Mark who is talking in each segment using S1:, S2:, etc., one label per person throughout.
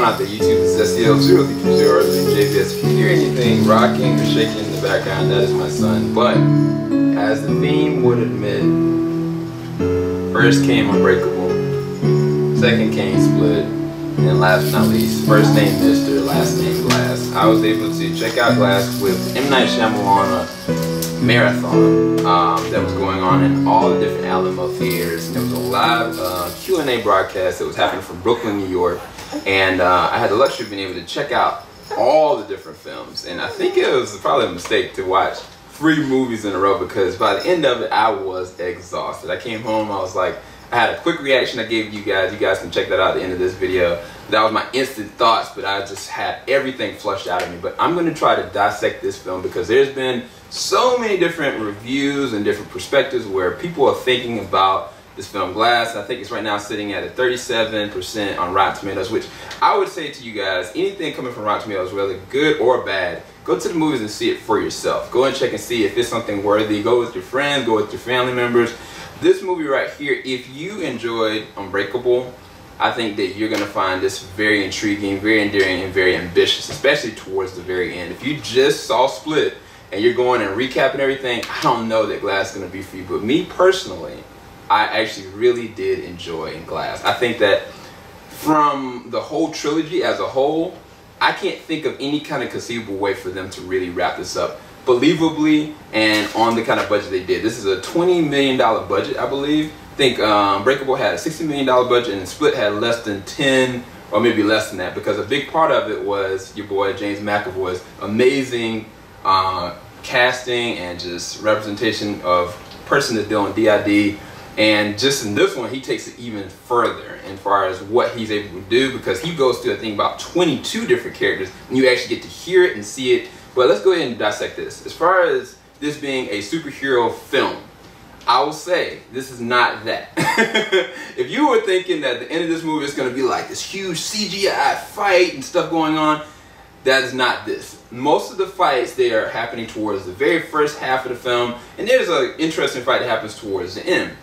S1: out there? YouTube is SEL030 JBS. If you hear anything rocking or shaking in the background, that is my son. But as the theme would admit, first came Unbreakable, second came Split, and last but not least, first name Mr., last name Glass. I was able to check out Glass with M. Night Shyamalan marathon that was going on in all the different Alamo theaters. And there was a live Q&A broadcast that was happening from Brooklyn, New York, and I had the luxury of being able to check out all the different films. And I think it was probably a mistake to watch 3 movies in a row, because by the end of it I was exhausted. I came home, I was like, I had a quick reaction I gave you guys. You guys can check that out at the end of this video. That was my instant thoughts, but I just had everything flushed out of me. But I'm going to try to dissect this film, because there's been so many different reviews and different perspectives where people are thinking about this film Glass. I think it's right now sitting at a 37% on Rotten Tomatoes, which I would say to you guys, anything coming from Rotten Tomatoes, whether good or bad, go to the movies and see it for yourself. Go and check and see if it's something worthy. Go with your friends, go with your family members. This movie right here, if you enjoyed Unbreakable, I think that you're going to find this very intriguing, very endearing, and very ambitious, especially towards the very end. If you just saw Split and you're going and recapping everything, I don't know that Glass is going to be for you. But me personally, I actually really did enjoy Glass. I think that from the whole trilogy as a whole, I can't think of any kind of conceivable way for them to really wrap this up believably and on the kind of budget they did. This is a $20 million budget, I believe. I think Unbreakable had a $60 million budget, and Split had less than 10, or maybe less than that, because a big part of it was your boy James McAvoy's amazing casting and just representation of person that's doing DID. And just in this one, he takes it even further as far as what he's able to do, because he goes through, I think, about 22 different characters, and you actually get to hear it and see it. But let's go ahead and dissect this. As far as this being a superhero film, I will say this is not that. If you were thinking that the end of this movie is going to be like this huge CGI fight and stuff going on, that is not this. Most of the fights, they are happening towards the very first half of the film, and there's an interesting fight that happens towards the end.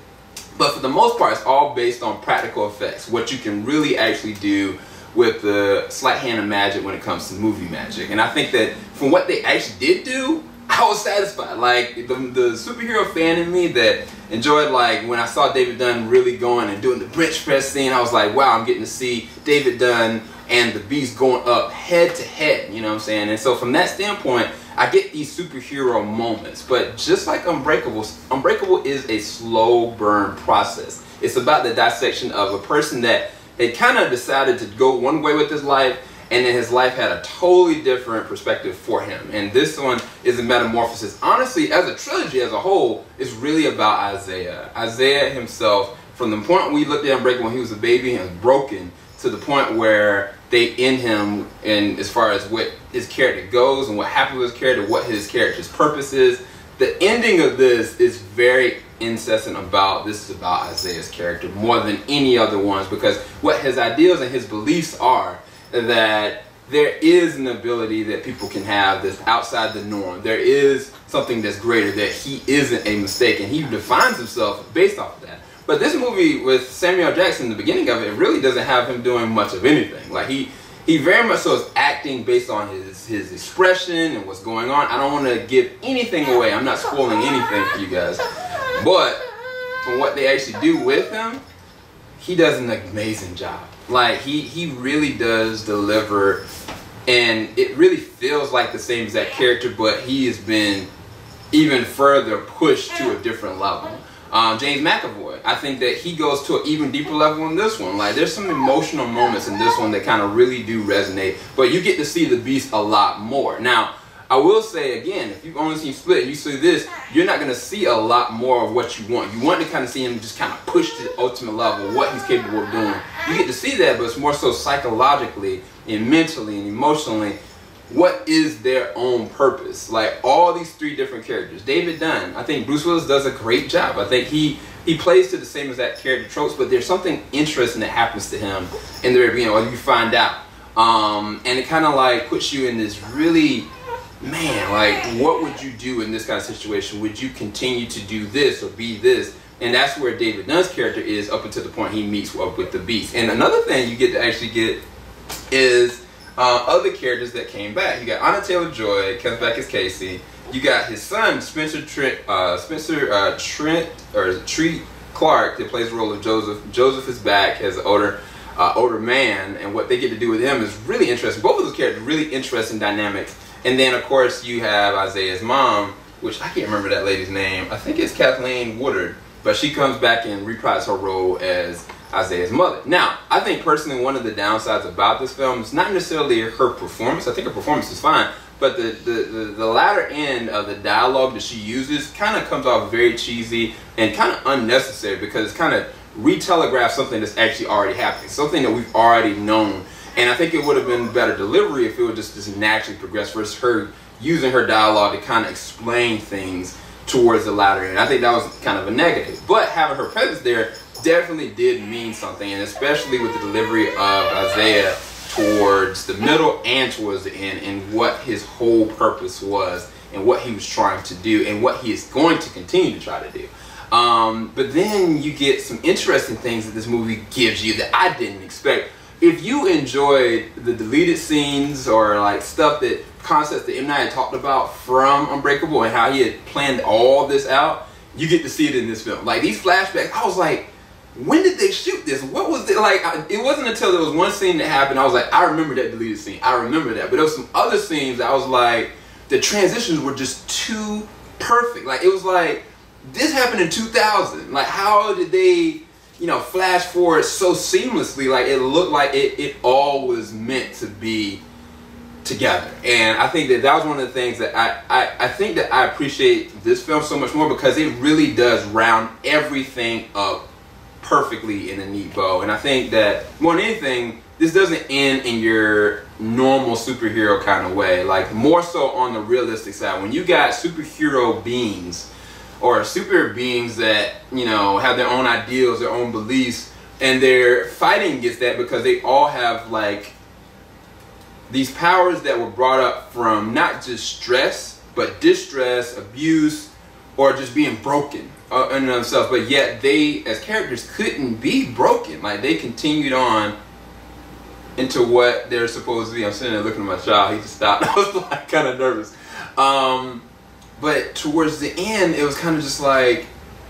S1: But for the most part, it's all based on practical effects, what you can really actually do with the sleight hand of magic when it comes to movie magic. And I think that from what they actually did do, I was satisfied. Like, the superhero fan in me that enjoyed, like, when I saw David Dunn really going and doing the bench press scene, I was like, wow, I'm getting to see David Dunn and the Beast going up head to head, you know what I'm saying? And so from that standpoint, I get these superhero moments. But just like Unbreakable, Unbreakable is a slow burn process. It's about the dissection of a person that had kind of decided to go one way with his life, and then his life had a totally different perspective for him. And this one is a metamorphosis. Honestly, as a trilogy as a whole, it's really about Isaiah. Isaiah himself, from the point we looked at Unbreakable when he was a baby and was broken, to the point where they end him, and as far as what his character goes and what happened with his character, what his character's purpose is. The ending of this is very incessant about, this is about Isaiah's character more than any other ones, because what his ideals and his beliefs are, that there is an ability that people can have that's outside the norm. There is something that's greater, that he isn't a mistake, and he defines himself based off of that. But this movie with Samuel Jackson, in the beginning of it, really doesn't have him doing much of anything. Like, he very much so is acting based on his expression and what's going on. I don't want to give anything away. I'm not spoiling anything for you guys. But from what they actually do with him, he does an amazing job. Like, he really does deliver, and it really feels like the same exact character, but he has been even further pushed to a different level. James McAvoy, I think that he goes to an even deeper level in this one. Like, there's some emotional moments in this one that kind of really do resonate, but you get to see the Beast a lot more. Now, I will say again, if you've only seen Split and you see this, you're not going to see a lot more of what you want. You want to kind of see him just kind of push to the ultimate level, what he's capable of doing. You get to see that, but it's more so psychologically and mentally and emotionally, what is their own purpose? Like, all these 3 different characters. David Dunn, I think Bruce Willis does a great job. I think he plays to the same exact character tropes, but there's something interesting that happens to him in the very beginning, or you find out. And it kind of like puts you in this really, man, like, what would you do in this kind of situation? Would you continue to do this or be this? And that's where David Dunn's character is up until the point he meets up with the Beast. And another thing you get to actually get is other characters that came back. You got Anna Taylor-Joy comes back as Casey. You got his son Spencer Trent Treat Clark that plays the role of Joseph. Joseph is back as an older man, and what they get to do with him is really interesting. Both of those characters really interesting dynamics. And then of course you have Isaiah's mom, which I can't remember that lady's name. I think it's Kathleen Woodard, but she comes back and reprises her role as Isaiah's mother. Now, I think personally one of the downsides about this film is not necessarily her performance. I think her performance is fine, but the latter end of the dialogue that she uses kind of comes off very cheesy and kind of unnecessary, because it's kind of re-telegraphs something that's actually already happening, something that we've already known. And I think it would have been better delivery if it would just naturally progress versus her using her dialogue to kind of explain things towards the latter end. I think that was kind of a negative. But having her presence there definitely did mean something, and especially with the delivery of Isaiah towards the middle and towards the end, and what his whole purpose was and what he was trying to do and what he is going to continue to try to do. But then you get some interesting things that this movie gives you that I didn't expect. If you enjoyed the deleted scenes or like stuff that concepts that M. Night had talked about from Unbreakable and how he had planned all this out, you get to see it in this film. Like these flashbacks, I was like, when did they shoot this? What was it like? It wasn't until there was one scene that happened, I was like, I remember that deleted scene. I remember that. But there was some other scenes that I was like, the transitions were just too perfect. Like it was like, this happened in 2000. Like how did they, you know, flash forward so seamlessly? Like it looked like it all was meant to be together. And I think that that was one of the things that I think that I appreciate this film so much more, because it really does round everything up perfectly in a neat bow. And I think that more than anything, this doesn't end in your normal superhero kind of way, like more so on the realistic side. When you got superhero beings or super beings that, you know, have their own ideals, their own beliefs, and they're fighting against that because they all have like these powers that were brought up from not just stress, but distress, abuse, or just being broken in themselves. But yet they, as characters, couldn't be broken. Like they continued on into what they're supposed to be. I'm sitting there looking at my child. He just stopped. I was like kind of nervous. But towards the end, it was kind of just like,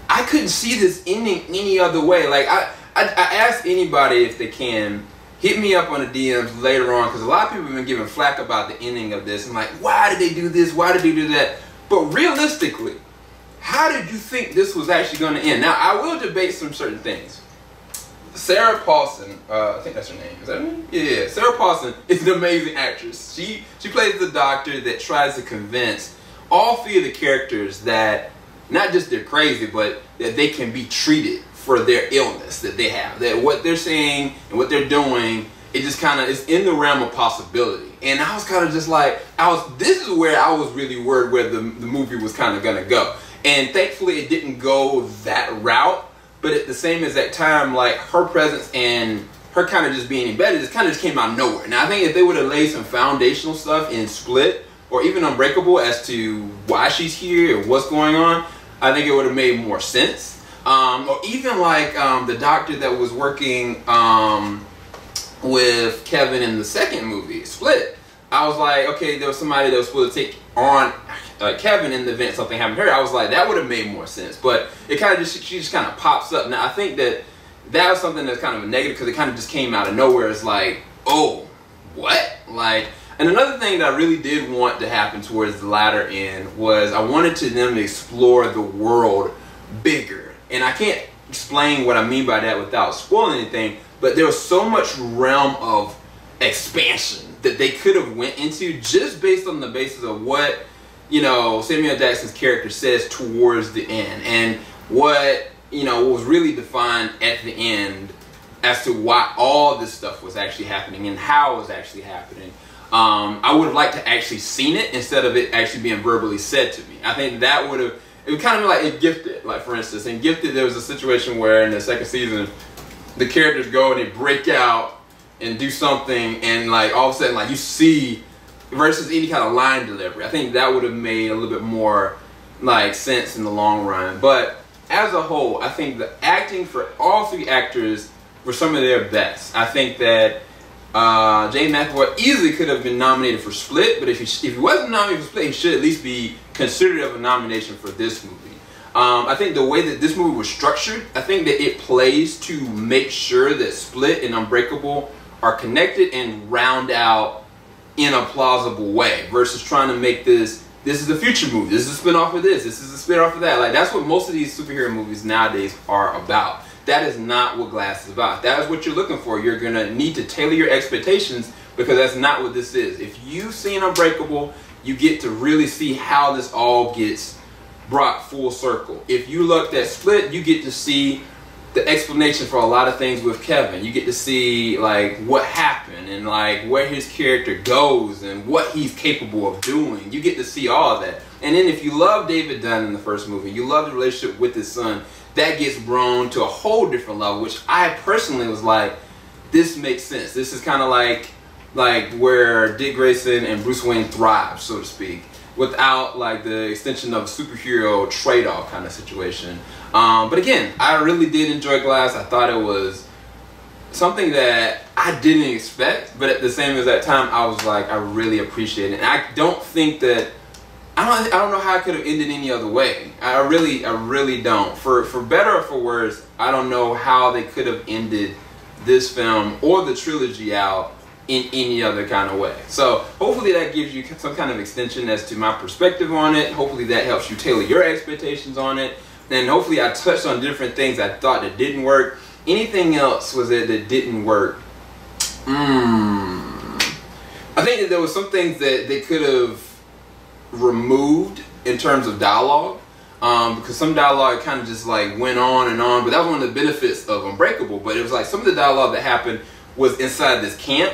S1: I couldn't see this ending any other way. Like I asked anybody if they can hit me up on the DMs later on, because a lot of people have been giving flack about the ending of this. I'm like, why did they do this? Why did they do that? But realistically, how did you think this was actually going to end? Now, I will debate some certain things. Sarah Paulson, I think that's her name. Is that her name? Yeah, Sarah Paulson is an amazing actress. She plays the doctor that tries to convince all three of the characters that not just they're crazy, but that they can be treated for their illness that they have. That what they're saying and what they're doing, it just kind of is in the realm of possibility. And I was kind of just like, this is where I was really worried where the movie was kind of going to go. And thankfully it didn't go that route. But at the same exact time, like her presence and her kind of just being embedded, just kind of just came out of nowhere. Now I think if they would have laid some foundational stuff in Split or even Unbreakable as to why she's here or what's going on, I think it would have made more sense. Or even like the doctor that was working with Kevin in the second movie, Split. I was like, okay, there was somebody that was supposed to take on Kevin in the event something happened to her. I was like, that would have made more sense. But it kind of just, she just kind of pops up. Now I think that was something that's kind of a negative, because it kind of just came out of nowhere. It's like, oh, what? Like, and another thing that I really did want to happen towards the latter end was I wanted them to explore the world bigger. And I can't explain what I mean by that without spoiling anything, but there was so much realm of expansion that they could have went into just based on the basis of what, you know, Samuel Jackson's character says towards the end, and what, you know, was really defined at the end as to why all this stuff was actually happening and how it was actually happening. I would have liked to actually seen it instead of it actually being verbally said to me. I think that would have, it would kind of be like in Gifted, like for instance. In Gifted, there was a situation where in the second season, the characters go and they break out and do something, and like all of a sudden, like you see, versus any kind of line delivery. I think that would have made a little bit more like sense in the long run. But as a whole, I think the acting for all three actors were some of their best. I think that James McAvoy easily could have been nominated for Split, but if he wasn't nominated for Split, he should at least be considered of a nomination for this movie. I think the way that this movie was structured, I think that it plays to make sure that Split and Unbreakable are connected and round out in a plausible way, versus trying to make this is a future movie, this is a spin-off of this is a spin-off of that. Like, that's what most of these superhero movies nowadays are about. That is not what Glass is about. That is what you're looking for. You're going to need to tailor your expectations, because that's not what this is. If you've seen Unbreakable, you get to really see how this all gets brought full circle. If you looked at Split, you get to see the explanation for a lot of things with Kevin. You get to see like what happened and like where his character goes and what he's capable of doing. You get to see all of that. And then if you love David Dunn in the first movie, you love the relationship with his son, that gets grown to a whole different level, which I personally was like, this makes sense. This is kind of like where Dick Grayson and Bruce Wayne thrive, so to speak, without like the extension of a superhero trade-off kind of situation. But again, I really did enjoy Glass. I thought it was something that I didn't expect, but at the same as that time, I was like, I really appreciate it. And I don't think that, I don't know how it could have ended any other way. I really don't. For better or for worse, I don't know how they could have ended this film or the trilogy out in any other kind of way. So hopefully that gives you some kind of extension as to my perspective on it. Hopefully that helps you tailor your expectations on it. And hopefully I touched on different things I thought that didn't work. Anything else was it that didn't work? I think that there was some things that they could have removed in terms of dialogue. Because some dialogue kind of just like went on and on. But that was one of the benefits of Unbreakable. But it was like some of the dialogue that happened was inside this camp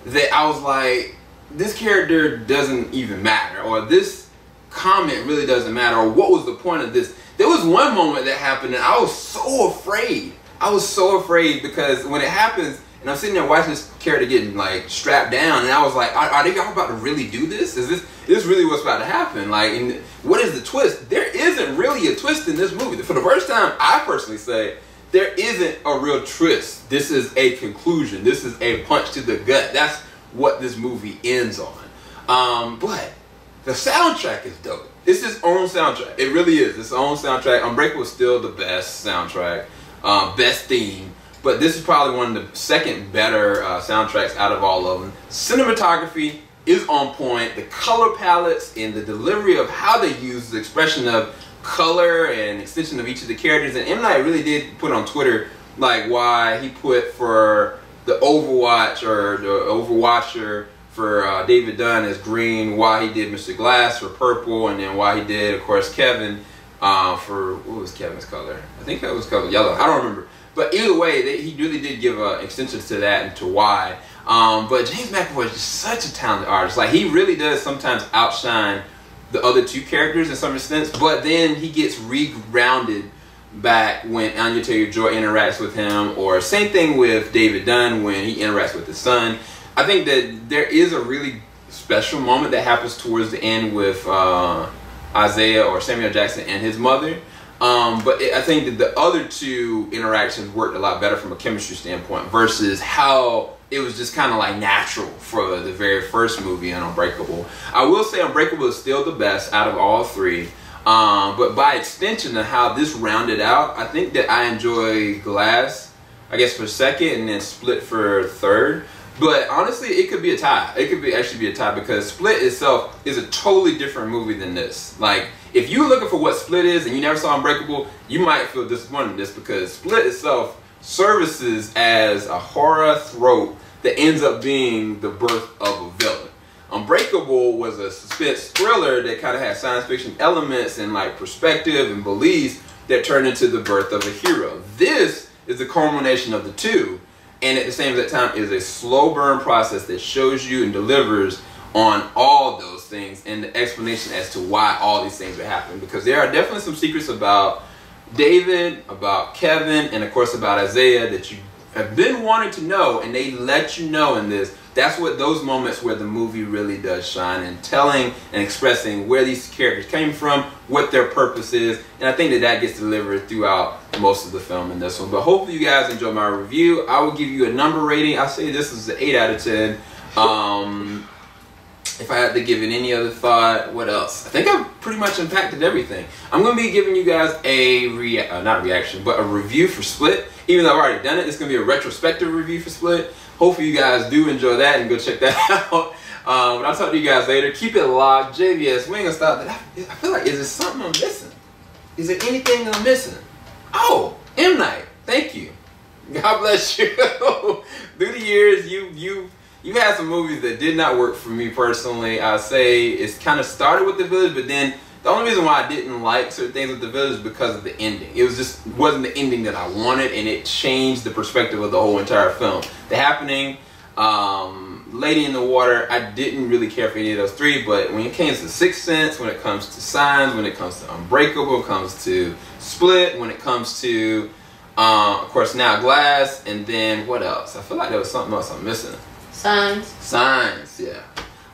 S1: that I was like, this character doesn't even matter, or this comment really doesn't matter, or what was the point of this? There was one moment that happened and I was so afraid. I was so afraid because when it happens and I'm sitting there watching this character getting like strapped down, and I was like, are they all about to really do this? Is this really what's about to happen? Like, and what is the twist? There isn't really a twist in this movie. For the first time, I personally say, there isn't a real twist. This is a conclusion. This is a punch to the gut. That's what this movie ends on. But the soundtrack is dope. It's its own soundtrack. It really is. It's its own soundtrack. Unbreakable is still the best soundtrack, best theme. But this is probably one of the second better soundtracks out of all of them. Cinematography is on point. The color palettes and the delivery of how they use the expression of color and extension of each of the characters. And M. Night really did put on Twitter like why he put for the Overwatch or the Overwatcher for David Dunn as green, why he did Mr. Glass for purple, and then why he did, of course, Kevin for, what was Kevin's color? I think that was color yellow. I don't remember. But either way, he really did give extensions to that and to why. But James McAvoy is just such a talented artist. Like, he really does sometimes outshine the other two characters in some sense, but then he gets re-grounded back when Anya Taylor-Joy interacts with him, or same thing with David Dunn when he interacts with his son. I think that there is a really special moment that happens towards the end with Isaiah or Samuel Jackson and his mother. But I think that the other two interactions worked a lot better from a chemistry standpoint versus how it was just kind of like natural for the very first movie in Unbreakable. I will say Unbreakable is still the best out of all three. But by extension of how this rounded out, I think that I enjoy Glass, I guess, for second, and then Split for third. But honestly, it could be a tie. It could actually be a tie because Split itself is a totally different movie than this. Like, if you're looking for what Split is and you never saw Unbreakable, you might feel disappointed in this because Split itself services as a horror trope that ends up being the birth of a villain. Unbreakable was a suspense thriller that kind of had science fiction elements and like perspective and beliefs that turned into the birth of a hero. This is the culmination of the two, and at the same time is a slow burn process that shows you and delivers on all those things and the explanation as to why all these things are happening. Because there are definitely some secrets about David, about Kevin, and of course about Isaiah that you have been wanting to know, and they let you know in this. that's what those moments where the movie really does shine, and telling and expressing where these characters came from, what their purpose is, and I think that that gets delivered throughout most of the film in this one. But hopefully you guys enjoy my review. I will give you a number rating. I say this is an 8 out of 10. If I had to give it any other thought, what else? I think I've pretty much impacted everything. I'm going to be giving you guys a not a reaction, but a review for Split. Even though I've already done it, it's going to be a retrospective review for Split. Hopefully you guys do enjoy that and go check that out. But I'll talk to you guys later. Keep it locked. JVS, we ain't gonna stop. I feel like, is there something I'm missing? Is there anything I'm missing? Oh, M. Night. Thank you. God bless you. Through the years, you had some movies that did not work for me personally. I say it's kind of started with The Village, but then the only reason why I didn't like certain things with The Village is because of the ending. It was just wasn't the ending that I wanted, and it changed the perspective of the whole entire film. The Happening, Lady in the Water, I didn't really care for any of those three, but when it came to Sixth Sense, when it comes to Signs, when it comes to Unbreakable, when it comes to Split, when it comes to, of course, now Glass, and then what else? I feel like there was something else I'm missing. Signs, yeah.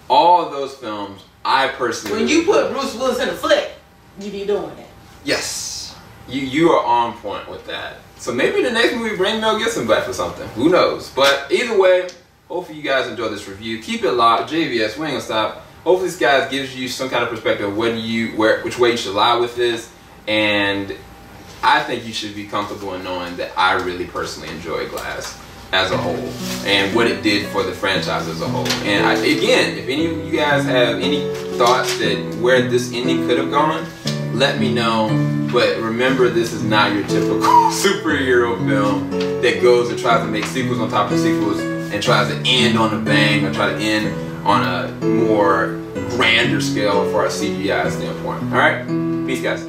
S1: All of those films, I personally...
S2: When you put Bruce Willis in a flick, you be doing it.
S1: Yes. You are on point with that. So maybe the next movie bring Mel Gibson back for something. Who knows? But either way, hopefully you guys enjoy this review. Keep it locked. JVS, we ain't gonna stop. Hopefully this guy gives you some kind of perspective of which way you should lie with this. And I think you should be comfortable in knowing that I really personally enjoy Glass as a whole, and what it did for the franchise as a whole. And again, if any of you guys have any thoughts that where this ending could have gone, let me know. But remember, this is not your typical superhero film that goes and tries to make sequels on top of sequels and tries to end on a bang or try to end on a more grander scale for a CGI standpoint. Alright? Peace, guys.